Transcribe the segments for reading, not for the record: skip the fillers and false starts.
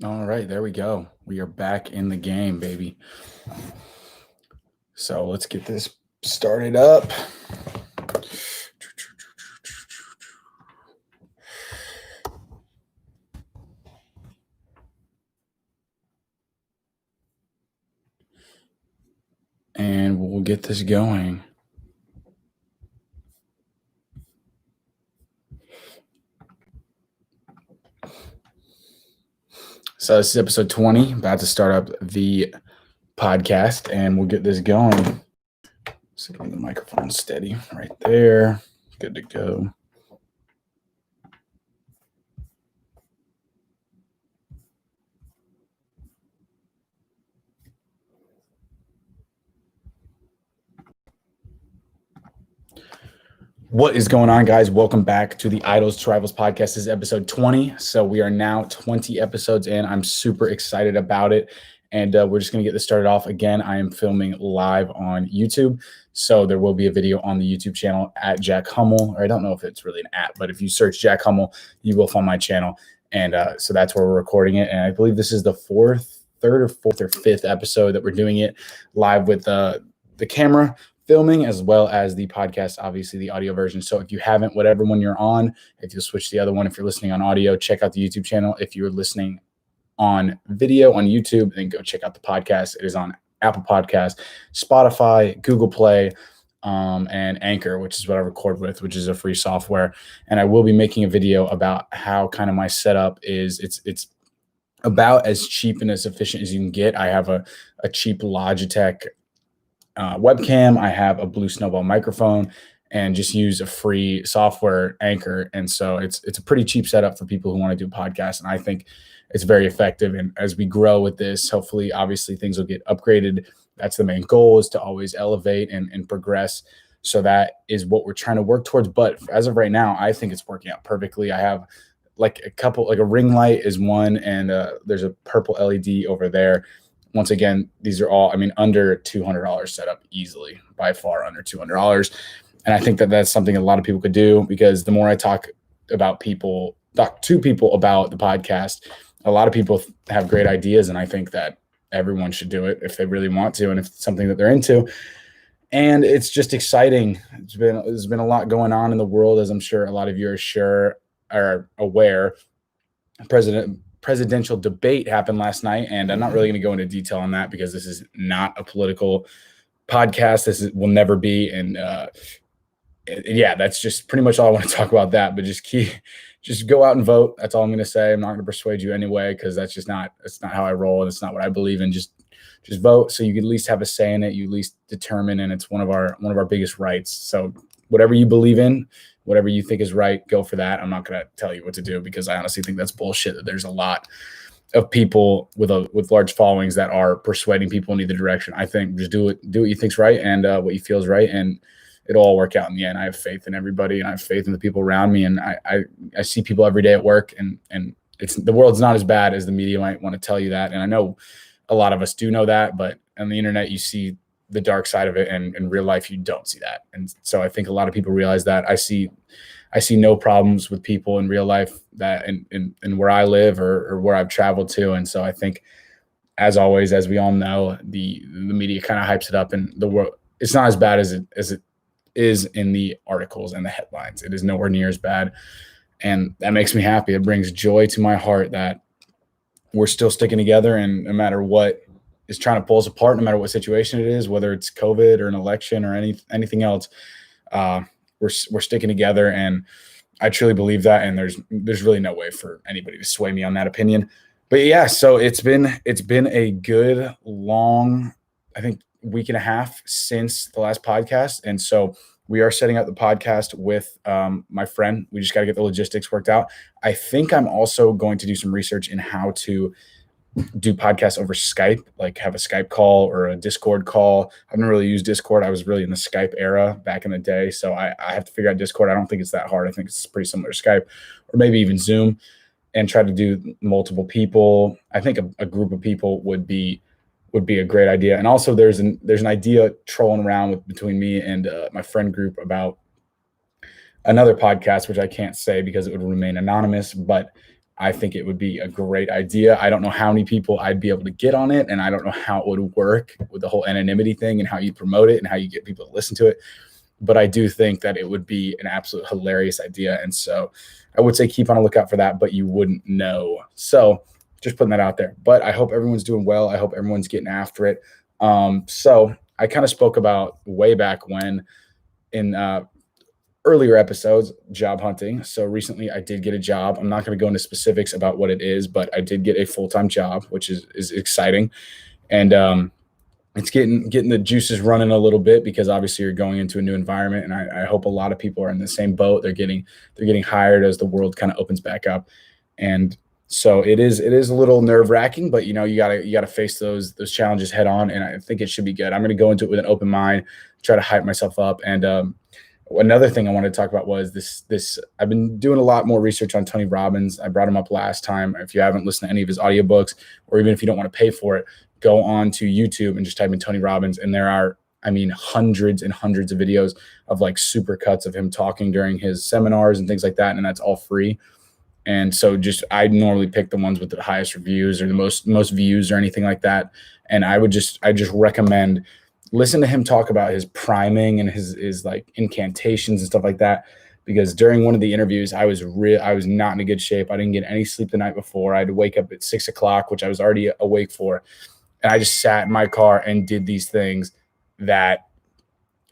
All right, there we go. We are back in the game, baby. So let's get this started up. And we'll get this going. So this is episode 20, about to start up the podcast, and we'll get this going. So getting the microphone steady right there. Good to go. What is going on, guys? Welcome back to the Idols to Rivals podcast. This is episode 20. So we are now 20 episodes in. I'm super excited about it. And we're just going to get this started off. Again, I am filming live on YouTube. So there will be a video on the YouTube channel at Jack Hummel. Or I don't know if it's really an app, but if you search Jack Hummel, you will find my channel. And so that's where we're recording it. And I believe this is the third or fourth or fifth episode that we're doing it live with the camera filming, as well as the podcast, obviously the audio version. So if you haven't, whatever one you're on, if you'll switch to the other one, if you're listening on audio, check out the YouTube channel. If you're listening on video on YouTube, then go check out the podcast. It is on Apple Podcasts, Spotify, Google Play, and Anchor, which is what I record with, which is a free software. And I will be making a video about how kind of my setup is. It's about as cheap and as efficient as you can get. I have a cheap Logitech webcam. I have a Blue Snowball microphone and just use a free software, Anchor. And so it's a pretty cheap setup for people who want to do podcasts. And I think it's very effective. And as we grow with this, hopefully, obviously things will get upgraded. That's the main goal, is to always elevate and progress. So that is what we're trying to work towards. But as of right now, I think it's working out perfectly. I have like a ring light is one, and there's a purple LED over there. Once again, these are all, under $200 setup easily, by far under $200. And I think that that's something a lot of people could do, because the more I talk to people about the podcast, a lot of people have great ideas. And I think that everyone should do it if they really want to, and if it's something that they're into. And it's just exciting. There's been a lot going on in the world, as I'm sure a lot of you are aware. Presidential debate happened last night, and I'm not really going to go into detail on that, because this is not a political podcast. Will never be. And yeah, that's just pretty much all I want to talk about that. But just go out and vote. That's all I'm going to say. I'm not going to persuade you anyway, because that's not how I roll, and it's not what I believe in. Just vote, so you can at least have a say in it. You at least determine, and it's one of our biggest rights. So whatever you believe in, whatever you think is right, go for that. I'm not going to tell you what to do, because I honestly think that's bullshit. That there's a lot of people with large followings that are persuading people in either direction. I think just do what you think's right, and what you feel is right, and it'll all work out in the end. I have faith in everybody, and I have faith in the people around me. And I see people every day at work, and the world's not as bad as the media might want to tell you that. And I know a lot of us do know that, but on the internet, you see the dark side of it, and in real life, you don't see that. And so I think a lot of people realize that. I see no problems with people in real life that in where I live or where I've traveled to. And so I think, as always, as we all know, the media kind of hypes it up, and the world, it's not as bad as it is in the articles and the headlines. It is nowhere near as bad. And that makes me happy. It brings joy to my heart that we're still sticking together, and no matter what is trying to pull us apart, no matter what situation it is, whether it's COVID or an election or anything else, we're sticking together. And I truly believe that. And there's really no way for anybody to sway me on that opinion. But yeah, so it's been a good long, I think, week and a half since the last podcast. And so we are setting up the podcast with my friend. We just got to get the logistics worked out. I think I'm also going to do some research in how to do podcasts over Skype, like have a Skype call or a Discord call. I've never really used Discord. I was really in the Skype era back in the day. So I have to figure out Discord. I don't think it's that hard. I think it's pretty similar to Skype, or maybe even Zoom, and try to do multiple people. I think a group of people would be a great idea. And also there's an idea trolling around between me and my friend group about another podcast, which I can't say because it would remain anonymous, but I think it would be a great idea. I don't know how many people I'd be able to get on it, and I don't know how it would work with the whole anonymity thing and how you promote it and how you get people to listen to it. But I do think that it would be an absolute hilarious idea. And so I would say keep on a lookout for that, but you wouldn't know. So just putting that out there. But I hope everyone's doing well. I hope everyone's getting after it. So I kind of spoke about way back when in earlier episodes, job hunting. So recently I did get a job. I'm not going to go into specifics about what it is, but I did get a full-time job, which is exciting. And it's getting the juices running a little bit because obviously you're going into a new environment. And I hope a lot of people are in the same boat. They're getting hired as the world kind of opens back up. And so it is a little nerve-wracking, but you gotta face those challenges head on. And I think it should be good. I'm going to go into it with an open mind, try to hype myself up. And another thing I wanted to talk about was this. I've been doing a lot more research on Tony Robbins. I brought him up last time. If you haven't listened to any of his audiobooks, or even if you don't want to pay for it, go on to YouTube and just type in Tony Robbins. And there are, hundreds and hundreds of videos of like super cuts of him talking during his seminars and things like that. And that's all free. And so I normally pick the ones with the highest reviews or the most views or anything like that. And I just recommend listen to him talk about his priming and his like incantations and stuff like that. Because during one of the interviews, I was not in a good shape. I didn't get any sleep the night before. I had to wake up at 6 o'clock, which I was already awake for. And I just sat in my car and did these things that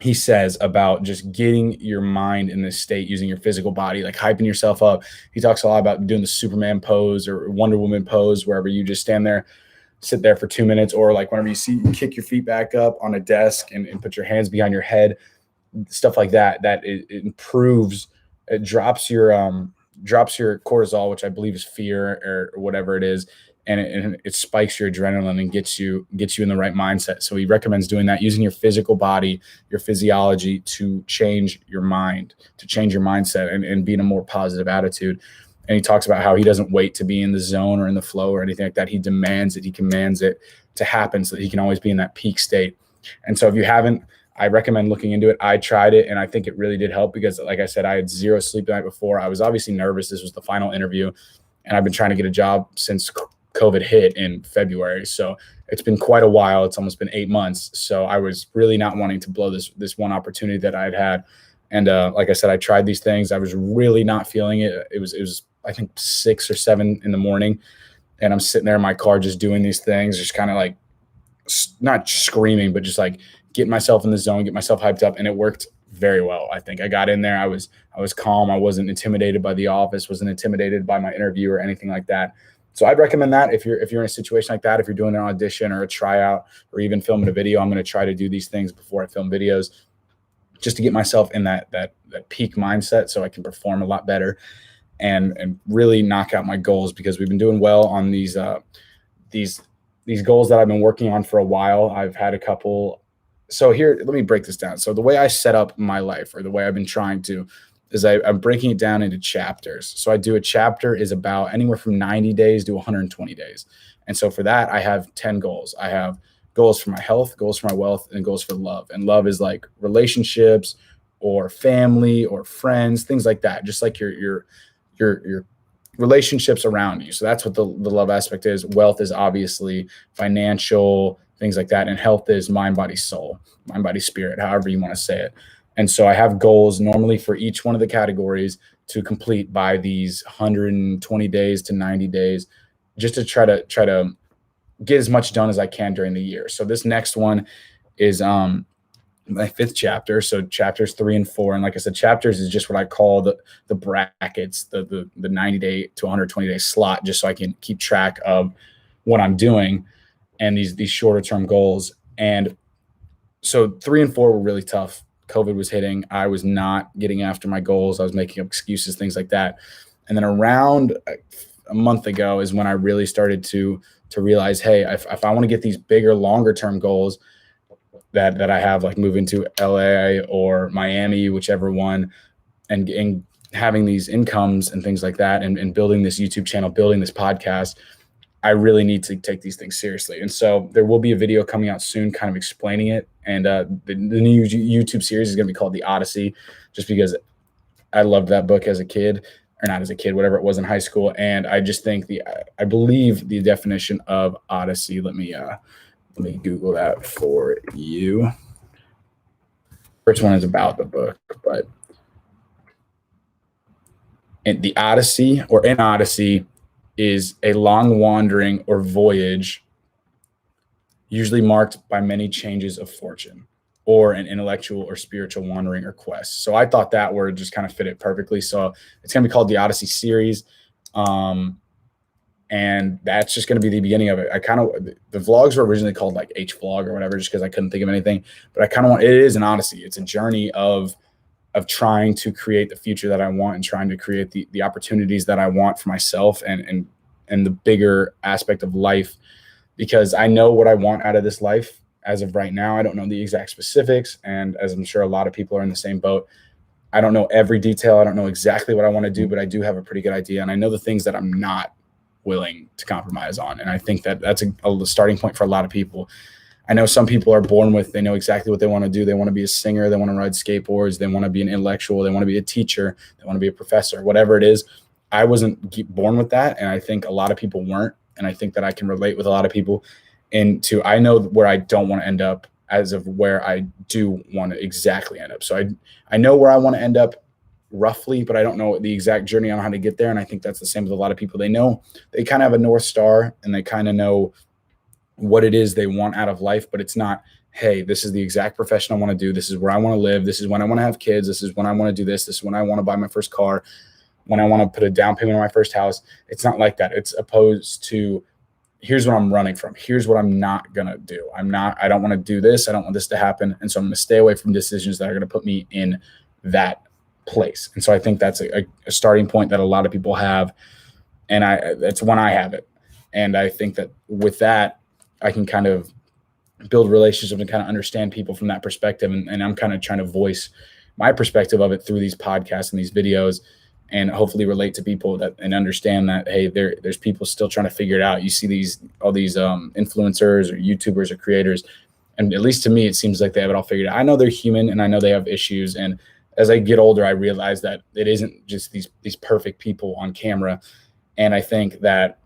he says about just getting your mind in this state using your physical body, like hyping yourself up. He talks a lot about doing the Superman pose or Wonder Woman pose, wherever you just sit there for 2 minutes, or like whenever you kick your feet back up on a desk and put your hands behind your head, stuff like that, it improves, it drops your cortisol, which I believe is fear or whatever it is. And it spikes your adrenaline and gets you in the right mindset. So he recommends doing that, using your physical body, your physiology to change your mind, to change your mindset and be in a more positive attitude. And he talks about how he doesn't wait to be in the zone or in the flow or anything like that. He demands it. He commands it to happen so that he can always be in that peak state. And so if you haven't, I recommend looking into it. I tried it and I think it really did help because, like I said, I had zero sleep the night before. I was obviously nervous. This was the final interview and I've been trying to get a job since COVID hit in February. So it's been quite a while. It's almost been 8 months. So I was really not wanting to blow this one opportunity that I'd had. And like I said, I tried these things. I was really not feeling it. It was I think 6 or 7 in the morning. And I'm sitting there in my car just doing these things, just kind of like not screaming, but just like getting myself in the zone, get myself hyped up. And it worked very well. I think I got in there. I was calm. I wasn't intimidated by the office, wasn't intimidated by my interview or anything like that. So I'd recommend that if you're in a situation like that, if you're doing an audition or a tryout or even filming a video. I'm going to try to do these things before I film videos just to get myself in that peak mindset so I can perform a lot better and really knock out my goals, because we've been doing well on these goals that I've been working on for a while. I've had a couple. So here, let me break this down. So the way I set up my life, or the way I've been trying to, is I'm breaking it down into chapters. So I do a chapter is about anywhere from 90 days to 120 days. And so for that, I have 10 goals. I have goals for my health, goals for my wealth, and goals for love. And love is like relationships or family or friends, things like that. Just like your relationships around you. So that's what the love aspect is. Wealth is obviously financial, things like that. And health is mind, body, soul, mind, body, spirit, however you want to say it. And so I have goals normally for each one of the categories to complete by these 120 days to 90 days, just to try to get as much done as I can during the year. So this next one is my 5th chapter. So chapters 3 and 4. And like I said, chapters is just what I call the brackets, the 90 day to 120 day slot, just so I can keep track of what I'm doing and these shorter term goals. And so 3 and 4 were really tough. COVID was hitting. I was not getting after my goals. I was making up excuses, things like that. And then around a month ago is when I really started to realize, hey, if I want to get these bigger, longer term goals that I have, like moving to LA or Miami, whichever one, and having these incomes and things like that, and building this YouTube channel, building this podcast, I really need to take these things seriously. And so there will be a video coming out soon kind of explaining it. And the new YouTube series is going to be called the Odyssey, just because I loved that book as a kid. or not as a kid, whatever it was in high school. And I just think I believe the definition of Odyssey, let me Google that for you. First one is about the book, but the Odyssey, or an Odyssey, is a long wandering or voyage, usually marked by many changes of fortune, or an intellectual or spiritual wandering or quest. So I thought that word just kind of fit it perfectly. So it's going to be called the Odyssey series. And that's just going to be the beginning of it. The vlogs were originally called like H vlog or whatever, just because I couldn't think of anything, but it is an Odyssey. It's a journey of trying to create the future that I want, and trying to create the opportunities that I want for myself and the bigger aspect of life, because I know what I want out of this life. As of right now, I don't know the exact specifics. And as I'm sure a lot of people are in the same boat, I don't know every detail. I don't know exactly what I want to do, but I do have a pretty good idea. And I know the things that I'm not willing to compromise on. And I think that that's a starting point for a lot of people. I know some people are born with, they know exactly what they want to do. They want to be a singer. They want to ride skateboards. They want to be an intellectual. They want to be a teacher. They want to be a professor, whatever it is. I wasn't born with that. And I think a lot of people weren't. And I think that I can relate with a lot of people I know where I don't want to end up as of where I do want to exactly end up. So I know where I want to end up roughly, but I don't know the exact journey on how to get there. And I think that's the same with a lot of people. They know, they kind of have a North Star, and they kind of know what it is they want out of life, but it's not, hey, this is the exact profession I want to do. This is where I want to live. This is when I want to have kids. This is when I want to do this. This is when I want to buy my first car, when I want to put a down payment on my first house. It's not like that. It's opposed to, here's what I'm running from. Here's what I'm not going to do. I don't want to do this. I don't want this to happen. And so I'm going to stay away from decisions that are going to put me in that place. And so I think that's a starting point that a lot of people have. And that's when I have it. And I think that with that, I can kind of build relationships and kind of understand people from that perspective. And I'm kind of trying to voice my perspective of it through these podcasts and these videos, and hopefully relate to people and understand that, hey, there's people still trying to figure it out. You see all these influencers or YouTubers or creators, and at least to me, it seems like they have it all figured out. I know they're human, and I know they have issues. And as I get older, I realize that it isn't just these perfect people on camera. And I think that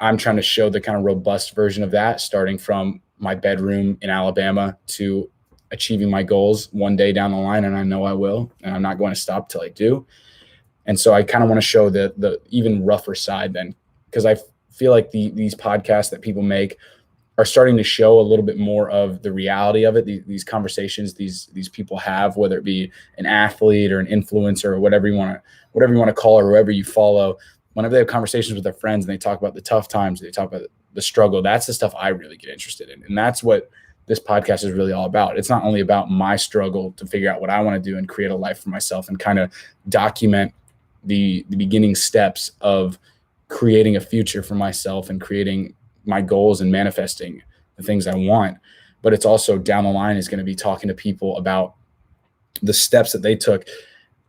I'm trying to show the kind of robust version of that, starting from my bedroom in Alabama to achieving my goals one day down the line. And I know I will, and I'm not going to stop till I do. And so I kind of want to show the even rougher side then, because I feel like these podcasts that people make are starting to show a little bit more of the reality of it. These conversations these people have, whether it be an athlete or an influencer or whatever you want to call, or whoever you follow. Whenever they have conversations with their friends and they talk about the tough times, they talk about the struggle, that's the stuff I really get interested in. And that's what this podcast is really all about. It's not only about my struggle to figure out what I want to do and create a life for myself and kind of document the beginning steps of creating a future for myself and creating my goals and manifesting the things I want. But it's also down the line is going to be talking to people about the steps that they took.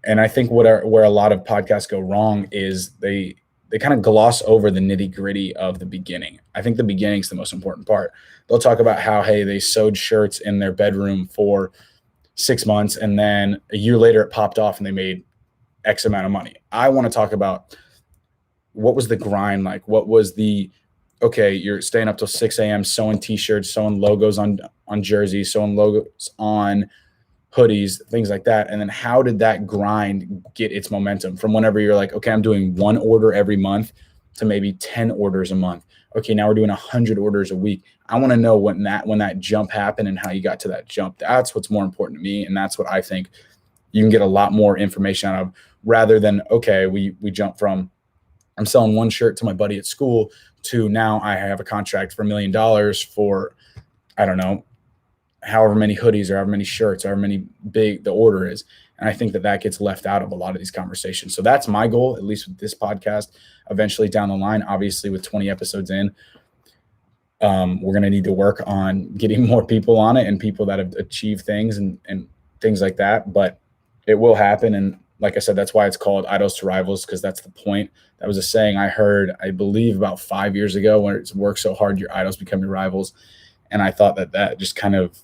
And I think where a lot of podcasts go wrong is they kind of gloss over the nitty gritty of the beginning. I think the beginning is the most important part. They'll talk about how, hey, they sewed shirts in their bedroom for 6 months, and then a year later it popped off and they made X amount of money. I want to talk about what was the grind like? What was okay, you're staying up till 6 a.m. sewing t-shirts, sewing logos on jerseys, sewing logos on hoodies, things like that. And then how did that grind get its momentum from whenever you're like, okay, I'm doing 1 order every month to maybe 10 orders a month. Okay, now we're doing 100 orders a week. I want to know when that jump happened and how you got to that jump. That's what's more important to me. And that's what I think you can get a lot more information out of, rather than, okay, we jump from, I'm selling 1 shirt to my buddy at school to now I have a contract for $1 million for, I don't know, however many hoodies or however many shirts, however many big the order is. And I think that gets left out of a lot of these conversations. So that's my goal, at least with this podcast. Eventually down the line, obviously with 20 episodes in, we're going to need to work on getting more people on it and people that have achieved things and things like that. But it will happen. And like I said, that's why it's called Idols to Rivals, because that's the point. That was a saying I heard, I believe about 5 years ago, when it's work so hard, your idols become your rivals. And I thought that just kind of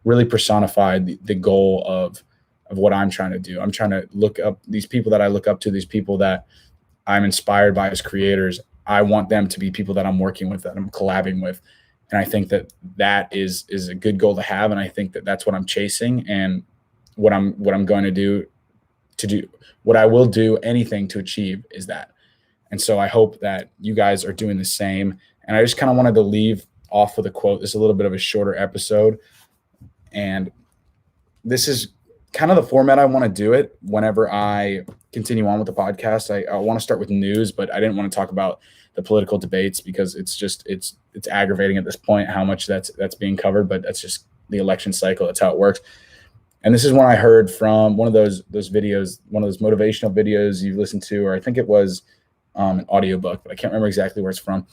really personified the goal of of what I'm trying to do. I'm trying to look up these people that I look up to, these people that I'm inspired by as creators. I want them to be people that I'm working with, that I'm collabing with. And I think that that is a good goal to have. And I think that that's what I'm chasing, and what I'm going to do what I will do anything to achieve is that. And so I hope that you guys are doing the same. And I just kind of wanted to leave off with a quote. This is a little bit of a shorter episode, and this is kind of the format I want to do it whenever I continue on with the podcast. I want to start with news, but I didn't want to talk about the political debates because it's aggravating at this point how much that's being covered, but that's just the election cycle. That's how it works. And this is one I heard from one of those videos, one of those motivational videos you listened to, or I think it was an audiobook, but I can't remember exactly where it's from.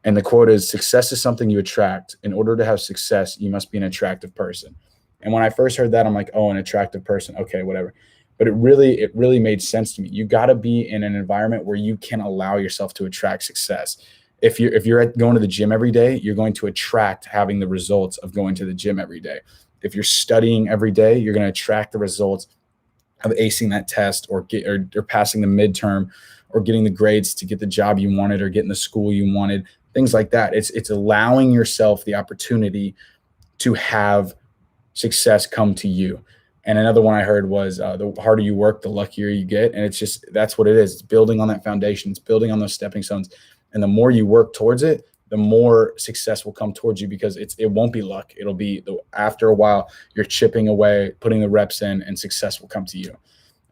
And the quote is, "Success is something you attract. In order to have success, you must be an attractive person." And when I first heard that, I'm like, oh, an attractive person. Okay, whatever. But it really made sense to me. You got to be in an environment where you can allow yourself to attract success. If you're going to the gym every day, you're going to attract having the results of going to the gym every day. If you're studying every day, you're going to attract the results of acing that test, or passing the midterm, or getting the grades to get the job you wanted, or getting the school you wanted, things like that. It's allowing yourself the opportunity to have success come to you. And another one I heard was, the harder you work, the luckier you get. And that's what it is. It's building on that foundation. It's building on those stepping stones. And the more you work towards it, the more success will come towards you, because it won't be luck. It'll be after a while, you're chipping away, putting the reps in, and success will come to you.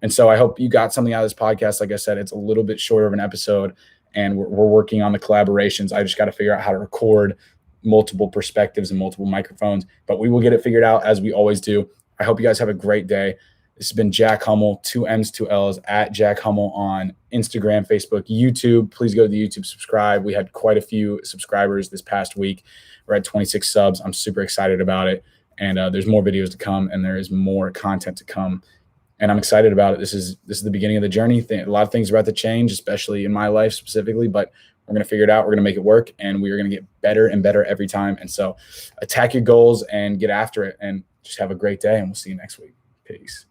And so I hope you got something out of this podcast. Like I said, it's a little bit shorter of an episode, and we're working on the collaborations. I just got to figure out how to record multiple perspectives and multiple microphones, but we will get it figured out as we always do. I hope you guys have a great day. This has been Jack Hummel, 2 M's, 2 L's, at Jack Hummel on Instagram, Facebook, YouTube. Please go to the YouTube, subscribe. We had quite a few subscribers this past week. We're at 26 subs. I'm super excited about it. And there's more videos to come, and there is more content to come. And I'm excited about it. This is the beginning of the journey. A lot of things are about to change, especially in my life specifically, but we're going to figure it out. We're going to make it work, and we are going to get better and better every time. And so attack your goals and get after it, and just have a great day, and we'll see you next week. Peace.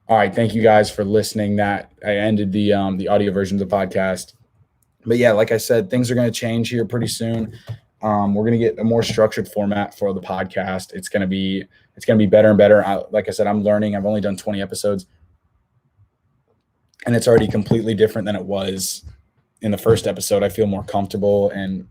All right. Thank you guys for listening. That I ended the audio version of the podcast. But yeah, like I said, things are going to change here pretty soon. We're going to get a more structured format for the podcast. It's going to be better and better. Like I said, I'm learning. I've only done 20 episodes, and it's already completely different than it was in the first episode. I feel more comfortable and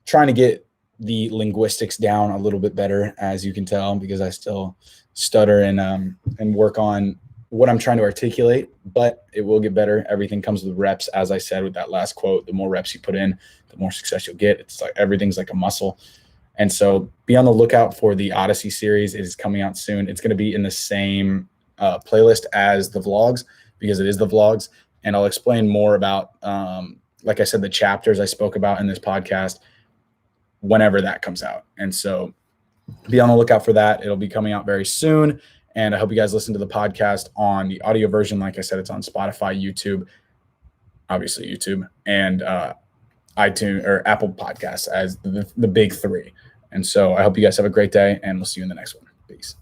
trying to get the linguistics down a little bit better, as you can tell, because I still stutter and work on what I'm trying to articulate, but it will get better. Everything comes with reps. As I said with that last quote, the more reps you put in, the more success you'll get. It's like everything's like a muscle. And so be on the lookout for the Odyssey series. It is coming out soon. It's going to be in the same playlist as the vlogs, because it is the vlogs. And I'll explain more about, like I said, the chapters I spoke about in this podcast whenever that comes out. And so be on the lookout for that. It'll be coming out very soon. And I hope you guys listen to the podcast on the audio version. Like I said, it's on Spotify, YouTube, obviously YouTube, and iTunes or Apple Podcasts as the big three. And so I hope you guys have a great day, and we'll see you in the next one. Peace.